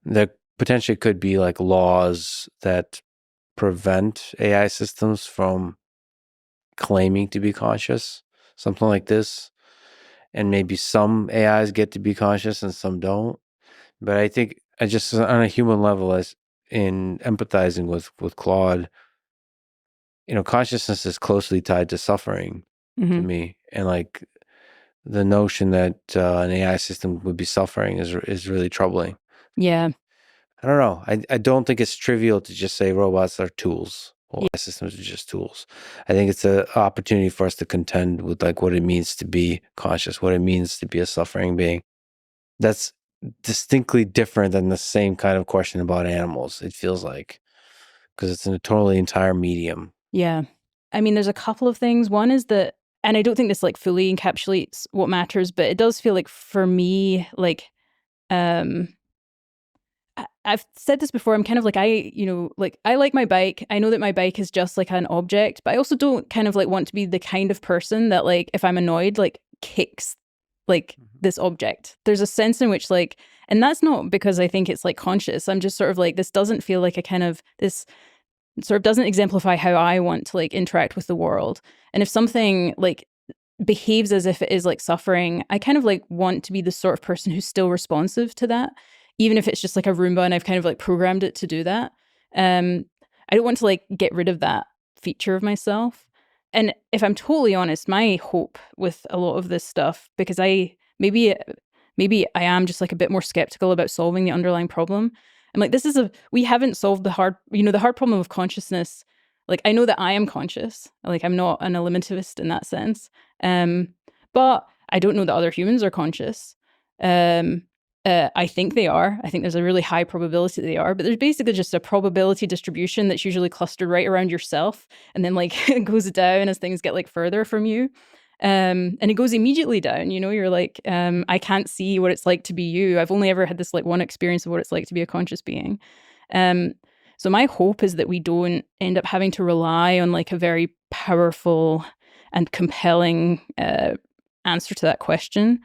There potentially could be like laws that prevent AI systems from claiming to be conscious, something like this. And maybe some AIs get to be conscious and some don't. But I think I just on a human level, as in empathizing with Claude, consciousness is closely tied to suffering to Hmm. me, and like the notion that an AI system would be suffering is really troubling. Yeah. I don't know. I don't think it's trivial to just say robots are tools. Well, Yeah. AI systems are just tools. I think it's an opportunity for us to contend with like what it means to be conscious, what it means to be a suffering being. That's distinctly different than the same kind of question about animals, it feels like, because it's in a totally entire medium. Yeah. I mean, there's a couple of things. One is that, and I don't think this like fully encapsulates what matters, but it does feel like for me, like, um, I've said this before. I'm kind of like, like I like my bike. I know that my bike is just like an object, but I also don't kind of like want to be the kind of person that like, if I'm annoyed, like kicks like this object. There's a sense in which like, and that's not because I think it's like conscious. I'm just sort of like, this doesn't feel like a kind of this sort of doesn't exemplify how I want to like interact with the world. And if something like behaves as if it is like suffering, I kind of like want to be the sort of person who's still responsive to that, even if it's just like a Roomba and I've kind of like programmed it to do that. Um, I don't want to like get rid of that feature of myself. And if I'm totally honest, my hope with a lot of this stuff, because maybe I am just like a bit more skeptical about solving the underlying problem. I'm like, we haven't solved the hard problem of consciousness. Like, I know that I am conscious. Like, I'm not an eliminativist in that sense. Um, but I don't know that other humans are conscious. Um, I think they are. I think there's a really high probability they are, but there's basically just a probability distribution that's usually clustered right around yourself, and then like it goes down as things get like further from you. And it goes immediately down. You're like, I can't see what it's like to be you. I've only ever had this like one experience of what it's like to be a conscious being. Um, so my hope is that we don't end up having to rely on like a very powerful and compelling answer to that question.